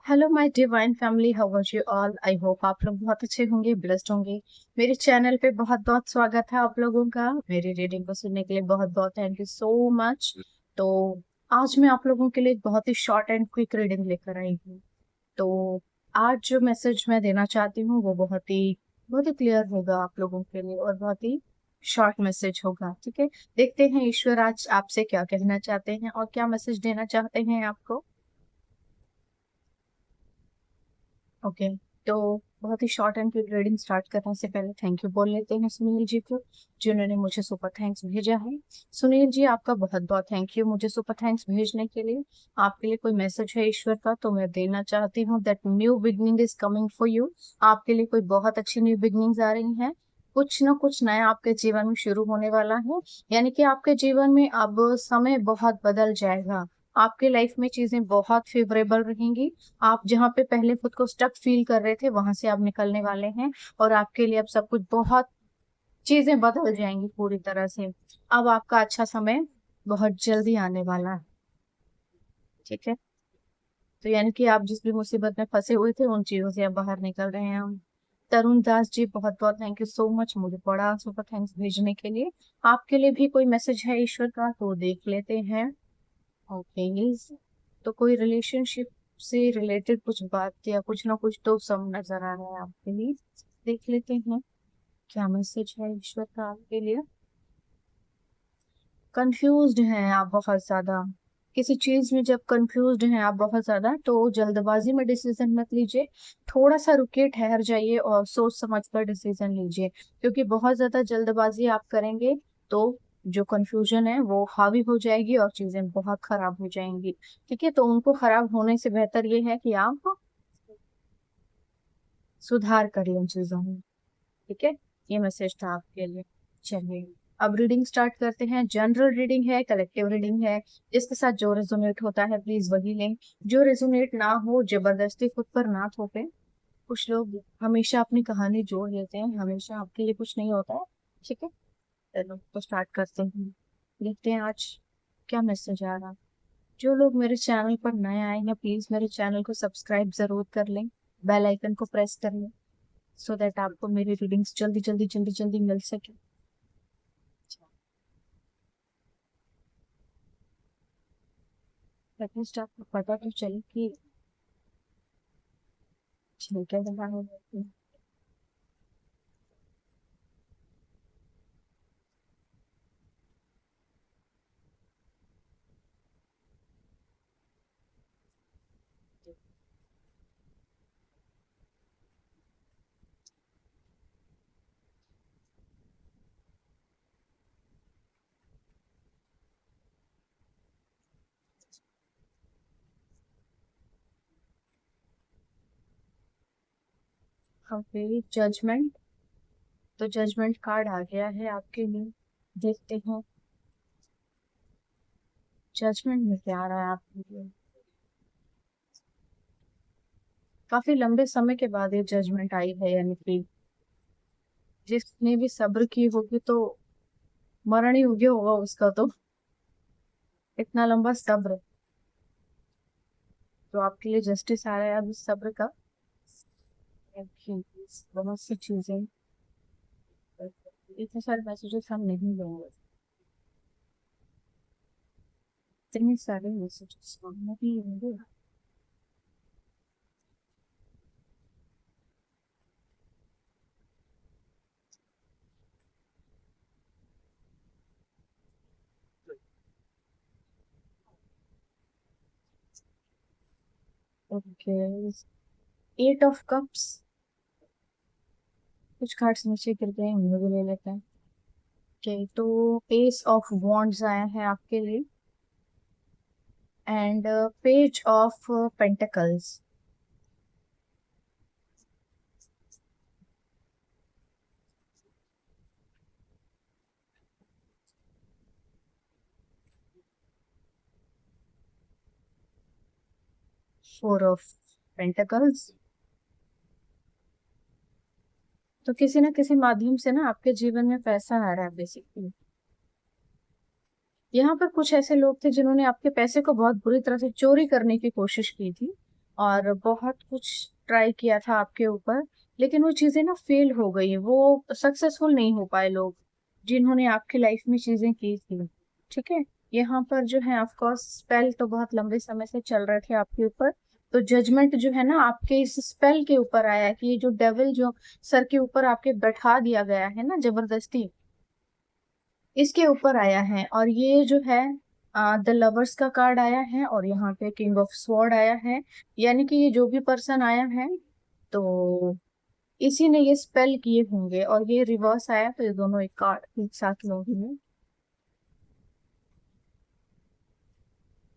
Hello my divine family, how are you all. I hope आप लोग बहुत अच्छे होंगे, ब्लेस्ड होंगे। मेरे चैनल पे बहुत बहुत स्वागत है आप लोगों का। मेरी रीडिंग को सुनने के लिए बहुत बहुत थैंक यू सो मच। तो आज मैं आप लोगों के लिए एक बहुत ही शॉर्ट एंड क्विक रीडिंग लेकर आई हूँ। तो आज जो मैसेज मैं देना चाहती हूँ वो बहुत ही क्लियर होगा आप लोगों के लिए और बहुत ही शॉर्ट मैसेज होगा। ठीक है, देखते हैं ईश्वर आज आपसे क्या कहना चाहते हैं और क्या मैसेज देना चाहते हैं आपको। ओके, तो बहुत ही short and quick reading start करने से पहले थैंक यू बोल लेते हैं सुनील जी को, जिन्होंने मुझे सुपर थैंक्स भेजा है। सुनील जी, आपका बहुत बहुत थैंक यू मुझे सुपर थैंक्स भेजने के लिए। आपके लिए कोई मैसेज है ईश्वर का तो मैं देना चाहती हूँ that new beginning is coming for you. आपके लिए कोई बहुत अच्छी न्यू बिगनिंग्स आ रही हैं। कुछ ना कुछ नया आपके जीवन में शुरू होने वाला है, यानी कि आपके जीवन में अब समय बहुत बदल जाएगा। आपके लाइफ में चीजें बहुत फेवरेबल रहेंगी। आप जहाँ पे पहले खुद को स्टक फील कर रहे थे वहां से आप निकलने वाले हैं और आपके लिए अब सब कुछ बहुत चीजें बदल जाएंगी पूरी तरह से। अब आपका अच्छा समय बहुत जल्दी आने वाला है। ठीक है, तो यानी कि आप जिस भी मुसीबत में फंसे हुए थे उन चीजों से आप बाहर निकल रहे हैं। तरुण दास जी, बहुत बहुत थैंक यू सो मच मुझे बड़ा सुपर थैंक्स भेजने के लिए। आपके लिए भी कोई मैसेज है ईश्वर का तो देख लेते हैं। ओके, तो कोई रिलेशनशिप से रिलेटेड कुछ बात या कुछ ना कुछ तो सब नजर आ रहा है आपके लिए। देख लेते हैं क्या मैसेज है ईश्वर का आपके लिए। कंफ्यूज्ड हैं आप बहुत ज्यादा। किसी चीज में जब कंफ्यूज्ड हैं आप बहुत ज्यादा तो जल्दबाजी में डिसीजन मत लीजिए। थोड़ा सा रुकिए, ठहर जाइए और सोच समझ कर डिसीजन लीजिए, क्योंकि बहुत ज्यादा जल्दबाजी आप करेंगे तो जो कंफ्यूजन है वो हावी हो जाएगी और चीजें बहुत खराब हो जाएंगी। ठीक है, तो उनको खराब होने से बेहतर ये है कि आप सुधार करिए उन चीजों में। ठीक है, ये मैसेज था आपके लिए। चलिए, अब रीडिंग स्टार्ट करते हैं। जनरल रीडिंग है, कलेक्टिव रीडिंग है। जिसके साथ जो रेजोनेट होता है प्लीज वही लें। जो रेजोनेट ना हो जबरदस्ती खुद पर ना थोपें। कुछ लोग हमेशा अपनी कहानी जोड़ लेते हैं, हमेशा आपके लिए कुछ नहीं होता है। ठीक है, चलो तो स्टार्ट करते हैं। देखते हैं आज क्या मैसेज आ रहा। जो लोग मेरे चैनल पर नए आए हैं प्लीज मेरे चैनल को सब्सक्राइब जरूर कर लें, बेल आइकन को प्रेस कर लें, सो दैट आपको मेरी रीडिंग्स जल्दी जल्दी जल्दी जल्दी मिल सके। एटलीस्ट आपको पता तो चले कि ठीक है जगह है। Okay, judgement. तो जजमेंट कार्ड आ गया है आपके लिए। देखते हैं जजमेंट में क्या आ रहा है आपके लिए। काफी लंबे समय के बाद ये जजमेंट आई है, यानी कि जिसने भी सब्र की होगी तो मरण ही हो गया होगा उसका तो। इतना लंबा सब्र, तो आपके लिए जस्टिस आ रहा है अब इस सब्र का। बहुत सी चीजें, इतने सारे मैसेजेस हम नहीं लेंगे। इतने सारे मैसेजेस हम नहीं लेंगे। Okay, eight of cups. कुछ कार्ड्स नीचे गिर गए हैं, हम भी ले लेते हैं। ओके, तो एस ऑफ वॉन्ड्स आया है आपके लिए and page of pentacles. 4 of pentacles. तो किसी ना किसी माध्यम से ना आपके जीवन में पैसा आ रहा है बेसिकली। यहाँ पर कुछ ऐसे लोग थे जिन्होंने आपके पैसे को बहुत बुरी तरह से चोरी करने की कोशिश की थी, और बहुत कुछ ट्राई किया था आपके ऊपर, लेकिन वो चीजें ना फेल हो गई, वो सक्सेसफुल नहीं हो पाए लोग जिन्होंने आपकी लाइफ में चीजें की थी। ठीक है। यहाँ पर जो है ऑफ कोर्स स्पेल तो बहुत लंबे समय से चल रहे थे आपके ऊपर, तो जजमेंट जो है ना आपके इस स्पेल के ऊपर आया है कि ये जो डेविल जो सर के ऊपर आपके बैठा दिया गया है ना जबरदस्ती, इसके ऊपर आया है। और ये जो है द लवर्स का कार्ड आया है, और यहाँ पे किंग ऑफ स्वॉर्ड आया है। यानी कि ये जो भी पर्सन आया है, तो इसी ने ये स्पेल किए होंगे, और ये रिवर्स आया, तो ये दोनों एक कार्ड एक साथ लोगे।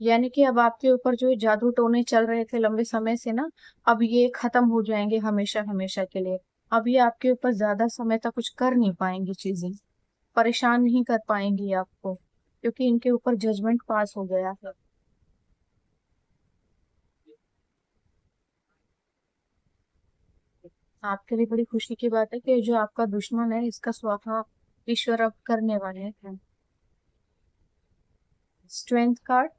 यानी कि अब आपके ऊपर जो ये जादू टोने चल रहे थे लंबे समय से ना, अब ये खत्म हो जाएंगे हमेशा हमेशा के लिए। अब ये आपके ऊपर ज्यादा समय तक कुछ कर नहीं पाएंगी चीजें, परेशान नहीं कर पाएंगी आपको, क्योंकि इनके ऊपर जजमेंट पास हो गया है। आपके लिए बड़ी खुशी की बात है कि जो आपका दुश्मन है इसका स्वाहा ईश्वर अब करने वाले हैं। Strength card.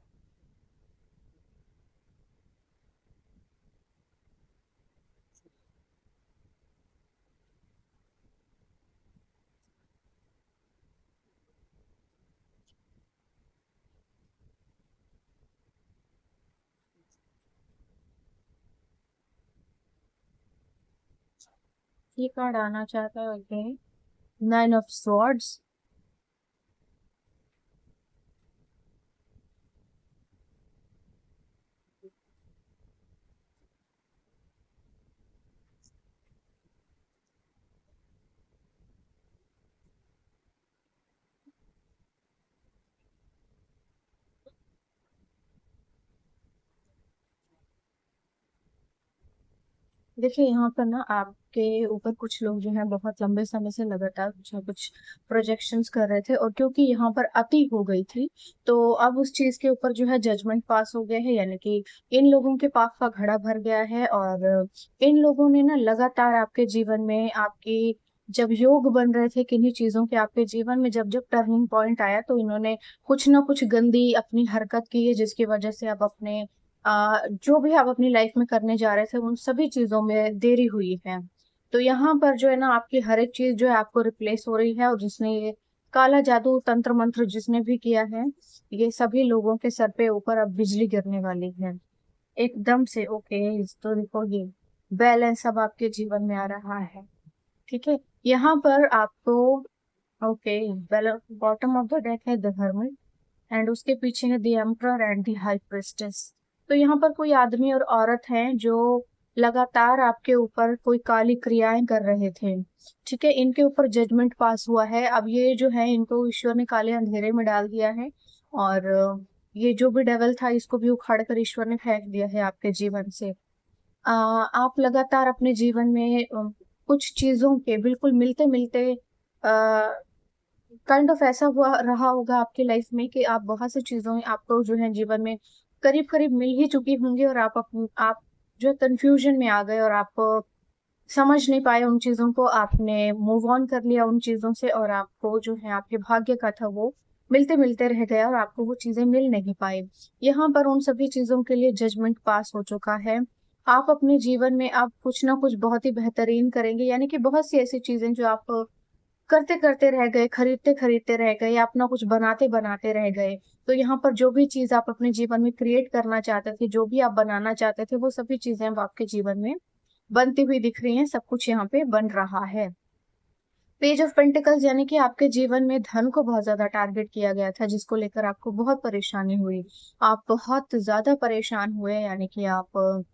ये कार्ड आना चाहता है अगेन, 9 ऑफ स्वॉर्ड्स। देखिए यहाँ पर ना आपके ऊपर कुछ लोग जो है बहुत लंबे समय से लगातार कुछ ना कुछ प्रोजेक्शंस कर रहे थे, और क्योंकि यहाँ पर अति हो गई थी, तो अब उस चीज के ऊपर जो है जजमेंट पास हो गया है। यानी कि इन लोगों के पाप का घड़ा भर गया है, और इन लोगों ने ना लगातार आपके जीवन में आपकी जब योग बन रहे थे किन्हीं चीजों के आपके जीवन में, जब जब टर्निंग पॉइंट आया तो इन्होंने कुछ ना कुछ गंदी अपनी हरकत की है, जिसकी वजह से आप अपने जो भी आप अपनी लाइफ में करने जा रहे थे उन सभी चीजों में देरी हुई है। तो यहाँ पर जो है ना आपकी हर एक चीज जो है आपको रिप्लेस हो रही है, और जिसने ये काला जादू तंत्र मंत्र जिसने भी किया है, ये सभी लोगों के सर पे ऊपर अब बिजली गिरने वाली है एकदम से। ओके, तो देखो ये बैलेंस अब आपके जीवन में आ रहा है। ठीक है। यहाँ पर आपको okay, bottom of the deck है द हर्मिट, एंड उसके पीछे है the emperor and the high priestess. तो यहाँ पर कोई आदमी और औरत हैं जो लगातार आपके ऊपर कोई काली क्रियाएं कर रहे थे। ठीक है। इनके ऊपर जजमेंट पास हुआ है, अब ये जो है इनको ईश्वर ने काले अंधेरे में डाल दिया है, और ये जो भी डेवल था इसको भी उखाड़ कर ईश्वर ने फेंक दिया है आपके जीवन से। आप लगातार अपने जीवन में कुछ चीजों के बिल्कुल मिलते मिलते काइंड ऑफ ऐसा हुआ रहा होगा आपकी लाइफ में कि आप बहुत सी चीजों आपको जो है जीवन में करीब करीब मिल ही चुकी होंगी, और आप जो कंफ्यूजन में आ गए, और आप समझ नहीं पाए उन चीजों को, आपने मूव ऑन कर लिया उन चीजों से, और आपको जो है आपके भाग्य का था वो मिलते मिलते रह गया, और आपको वो चीजें मिल नहीं पाई। यहाँ पर उन सभी चीजों के लिए जजमेंट पास हो चुका है। आप अपने जीवन में आप कुछ ना कुछ बहुत ही बेहतरीन करेंगे, यानी कि बहुत सी ऐसी चीजें जो आप करते करते रह गए, खरीदते खरीदते रह गए, या अपना कुछ बनाते बनाते रह गए। तो यहाँ पर जो भी चीज आप अपने जीवन में क्रिएट करना चाहते थे, जो भी आप बनाना चाहते थे, वो सभी चीजें अब आपके जीवन में बनती हुई दिख रही हैं, सब कुछ यहाँ पे बन रहा है। पेज ऑफ पेंटिकल्स, यानी कि आपके जीवन में धन को बहुत ज्यादा टारगेट किया गया था, जिसको लेकर आपको बहुत परेशानी हुई। आप बहुत ज्यादा परेशान हुए, यानी कि आप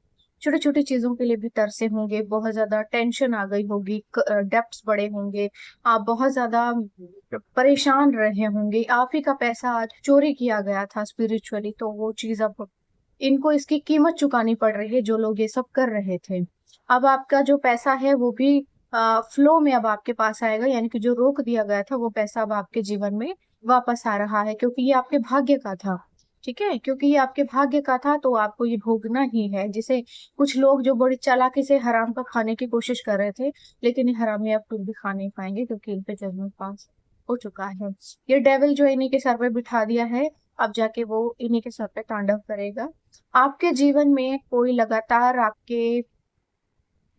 छोटी छोटी चीजों के लिए भी तरसे होंगे, बहुत ज्यादा टेंशन आ गई होगी, डेप्ट्स बड़े होंगे, आप बहुत ज्यादा परेशान रहे होंगे, आप ही का पैसा आज चोरी किया गया था स्पिरिचुअली, तो वो चीज अब इनको इसकी कीमत चुकानी पड़ रही है जो लोग ये सब कर रहे थे। अब आपका जो पैसा है वो भी फ्लो में अब आपके पास आएगा, यानी कि जो रोक दिया गया था वो पैसा अब आपके जीवन में वापस आ रहा है, क्योंकि ये आपके भाग्य का था। ठीक है। क्योंकि ये आपके भाग्य का था तो आपको ये भोगना ही है, जिसे कुछ लोग जो बड़ी चालाकी से हराम का खाने की कोशिश कर रहे थे, लेकिन ये हरामी अब कुछ भी खा नहीं पाएंगे, क्योंकि इन पे जजमेंट पास हो चुका है। ये डेविल जो इन्हीं के सर पे बिठा दिया है, अब जाके वो इन्हीं के सर पे तांडव करेगा। आपके जीवन में कोई लगातार आपके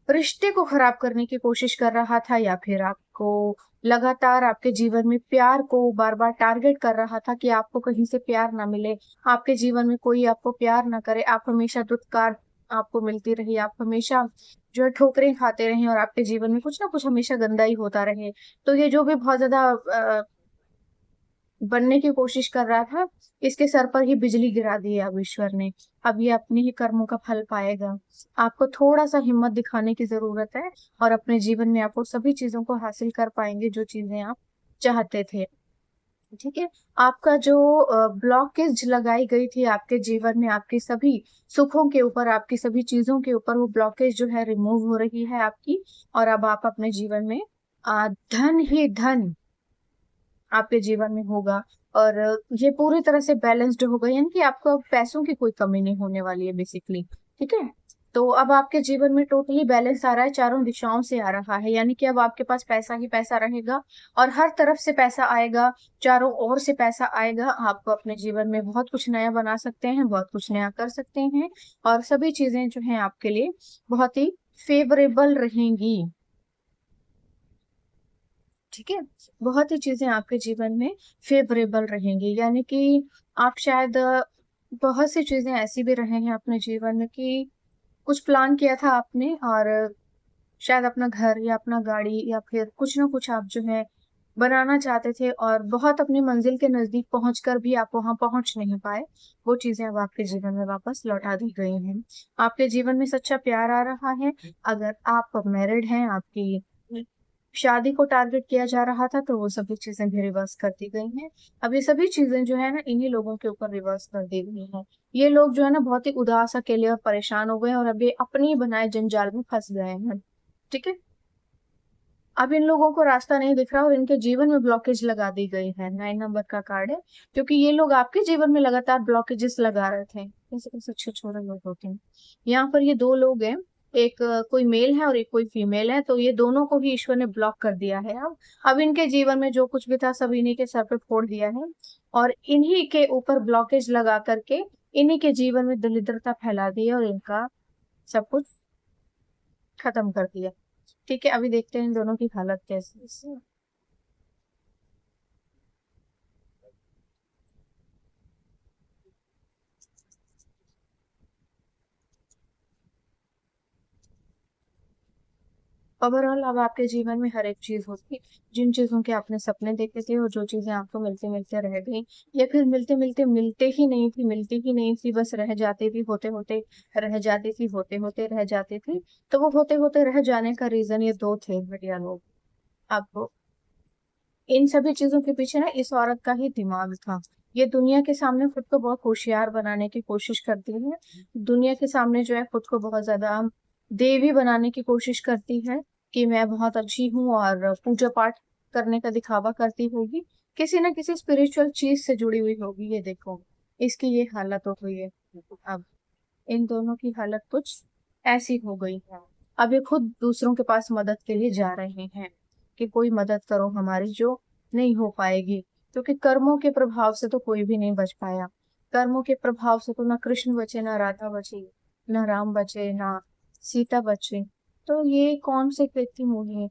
रिश्ते को खराब करने की कोशिश कर रहा था, या फिर आपको लगातार आपके जीवन में प्यार को बार बार टारगेट कर रहा था कि आपको कहीं से प्यार ना मिले, आपके जीवन में कोई आपको प्यार ना करे, आप हमेशा दुत्कार आपको मिलती रही, आप हमेशा जो है ठोकरें खाते रहे और आपके जीवन में कुछ ना कुछ हमेशा गंदा ही होता रहे। तो ये जो भी बहुत ज्यादा बनने की कोशिश कर रहा था, इसके सर पर ही बिजली गिरा दी है अब ईश्वर ने। अब ये अपने ही कर्मों का फल पाएगा। आपको थोड़ा सा हिम्मत दिखाने की जरूरत है, और अपने जीवन में आपको सभी चीजों को हासिल कर पाएंगे जो चीजें आप चाहते थे। ठीक है। आपका जो ब्लॉकेज लगाई गई थी आपके जीवन में, आपके सभी सुखों के ऊपर, आपकी सभी चीजों के ऊपर, वो ब्लॉकेज जो है रिमूव हो रही है आपकी। और अब आप अपने जीवन में धन ही धन आपके जीवन में होगा। और ये पूरी तरह से बैलेंस्ड होगा, यानी कि आपको अब पैसों की कोई कमी नहीं होने वाली है बेसिकली। ठीक है। तो अब आपके जीवन में टोटली बैलेंस आ रहा है, चारों दिशाओं से आ रहा है, यानी कि अब आपके पास पैसा ही पैसा रहेगा और हर तरफ से पैसा आएगा, चारों ओर से पैसा आएगा। आप अपने जीवन में बहुत कुछ नया बना सकते हैं, बहुत कुछ नया कर सकते हैं, और सभी चीजें जो हैं आपके लिए बहुत ही फेवरेबल रहेंगी। ठीक है। बहुत ही चीजें आपके जीवन में फेवरेबल रहेंगी, यानी कि आप शायद बहुत सी चीजें ऐसी भी रहे हैं अपने जीवन में कि कुछ प्लान किया था आपने, और शायद अपना घर या अपना गाड़ी या फिर कुछ ना कुछ आप जो है बनाना चाहते थे, और बहुत अपनी मंजिल के नजदीक पहुंचकर भी आप वहां पहुंच नहीं पाए। वो चीजें अब आपके जीवन में वापस लौटा दी गई हैं। आपके जीवन में सच्चा प्यार आ रहा है। अगर आप मैरिड हैं, आपकी शादी को टारगेट किया जा रहा था, तो वो सभी चीजें भी रिवर्स कर दी गई हैं। अब ये सभी चीजें जो है ना, इन्हीं लोगों के ऊपर रिवर्स कर दी गई हैं। ये लोग जो है ना बहुत ही उदास, अकेले और परेशान हो गए हैं, और अब ये अपनी ही बनाए जंजाल में फंस गए हैं। ठीक है। अब इन लोगों को रास्ता नहीं दिख रहा, और इनके जीवन में ब्लॉकेज लगा दी गई है। 9 नंबर का कार्ड है, क्योंकि ये लोग आपके जीवन में लगातार ब्लॉकेजेस लगा रहे थे। कैसे कैसे अच्छे छोटे लोग होते हैं। यहाँ पर ये दो लोग हैं, एक कोई मेल है और एक कोई फीमेल है, तो ये दोनों को ही ईश्वर ने ब्लॉक कर दिया है। अब इनके जीवन में जो कुछ भी था सब इन्हीं के सर पे फोड़ दिया है, और इन्हीं के ऊपर ब्लॉकेज लगा करके इन्हीं के जीवन में दरिद्रता फैला दी है, और इनका सब कुछ खत्म कर दिया। ठीक है। अभी देखते हैं इन दोनों की हालत कैसी है। ओवरऑल अब आपके जीवन में हर एक चीज होती, जिन चीजों के आपने सपने देखे थे और जो चीजें आपको मिलते मिलते रह गई, या फिर मिलते मिलते मिलते ही नहीं थी, मिलती ही नहीं थी, बस रह जाती थी, होते होते रह जाती थी, होते होते रह जाती थी। तो वो होते होते रह जाने का रीजन ये दो थे बढ़िया लोग। अब इन सभी चीजों के पीछे ना इस औरत का ही दिमाग था। ये दुनिया के सामने खुद को बहुत होशियार बनाने की कोशिश करती है, दुनिया के सामने जो है खुद को बहुत ज्यादा देवी बनाने की कोशिश करती है, कि मैं बहुत अच्छी हूँ, और पूजा पाठ करने का दिखावा करती होगी, किसी ना किसी स्पिरिचुअल चीज से जुड़ी हुई होगी। ये देखो, इसकी ये हालत हो गई है। अब इन दोनों की हालत कुछ ऐसी हो गई है। अब ये खुद दूसरों के पास मदद के लिए जा रहे हैं, कि कोई मदद करो हमारी, जो नहीं हो पाएगी, क्योंकि कर्मों के प्रभाव से तो कोई भी नहीं बच पाया। कर्मों के प्रभाव से तो ना कृष्ण बचे, ना राधा बची, ना राम बचे, ना सीता बचे। तो ये कौन से कृत्य हुए?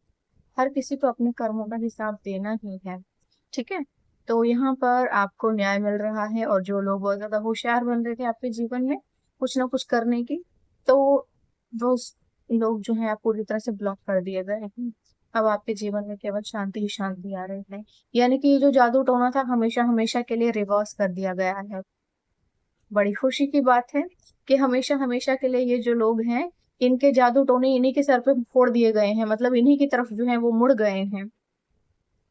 हर किसी को अपने कर्मों का हिसाब देना ही है। ठीक है। तो यहाँ पर आपको न्याय मिल रहा है, और जो लोग बहुत ज्यादा होशियार बन रहे थे आपके जीवन में कुछ ना कुछ करने की, तो वो लोग जो है आप पूरी तरह से ब्लॉक कर दिए गए हैं। अब आपके जीवन में केवल शांति ही शांति आ रही है, यानी कि ये जो जादू टोना था हमेशा हमेशा के लिए रिवर्स कर दिया गया है। बड़ी खुशी की बात है कि हमेशा हमेशा के लिए ये जो लोग हैं, इनके जादू टोने इन्हीं के सर पे फोड़ दिए गए हैं, मतलब इन्हीं की तरफ जो है वो मुड़ गए हैं।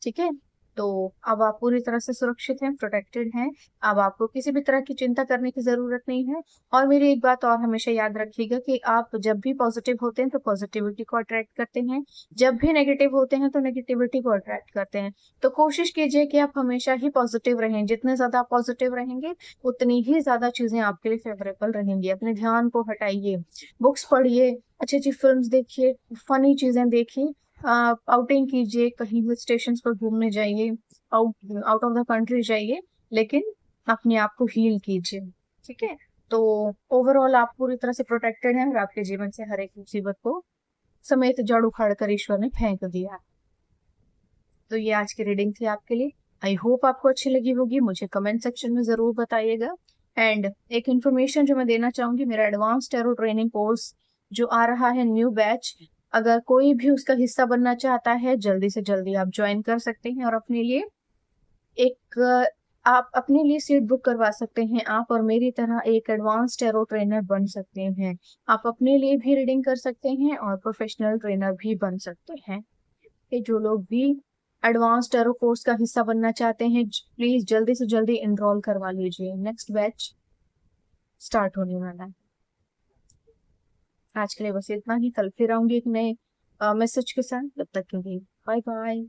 ठीक है। तो अब आप पूरी तरह से सुरक्षित हैं, प्रोटेक्टेड हैं। अब आपको किसी भी तरह की चिंता करने की जरूरत नहीं है। और मेरी एक बात और हमेशा याद रखिएगा, कि आप जब भी पॉजिटिव होते हैं तो पॉजिटिविटी को अट्रैक्ट करते हैं, जब भी नेगेटिव होते हैं तो नेगेटिविटी को अट्रैक्ट करते हैं। तो कोशिश कीजिए कि आप हमेशा ही पॉजिटिव रहें। जितने ज्यादा आप पॉजिटिव रहेंगे, उतनी ही ज्यादा चीजें आपके लिए फेवरेबल रहेंगी। अपने ध्यान को हटाइए, बुक्स पढ़िए, अच्छी अच्छी फिल्म देखिए, फनी चीजें देखिए, आउटिंग कीजिए, कहीं हिल स्टेशन पर घूमने जाइए, out out of the country जाइए, लेकिन अपने आप को हील कीजिए। ठीक है, तो ओवरऑल आप पूरी तरह से प्रोटेक्टेड हैं और आपके जीवन से हर एक मुसीबत को समेत जड़ उखाड़ कर ईश्वर ने फेंक दिया। तो ये आज की रीडिंग थी आपके लिए। आई होप आपको अच्छी लगी होगी, मुझे कमेंट सेक्शन में जरूर बताइएगा। एंड एक इन्फॉर्मेशन जो मैं देना चाहूंगी, मेरा एडवांस टैरो ट्रेनिंग कोर्स जो आ रहा है न्यू बैच, अगर कोई भी उसका हिस्सा बनना चाहता है जल्दी से जल्दी आप ज्वाइन कर सकते हैं और अपने लिए एक आप अपने लिए सीट बुक करवा सकते हैं। आप और मेरी तरह एक एडवांस टैरो ट्रेनर बन सकते हैं। आप अपने लिए भी रीडिंग कर सकते हैं और प्रोफेशनल ट्रेनर भी बन सकते हैं। कि जो लोग भी एडवांस टैरो कोर्स का हिस्सा बनना चाहते हैं प्लीज जल्दी से जल्दी एनरोल करवा लीजिए, नेक्स्ट बैच स्टार्ट होने वाला है। आज के लिए बस इतना ही, कल फिर आऊंगी एक नए मैसेज के साथ। तब तक के लिए बाय बाय।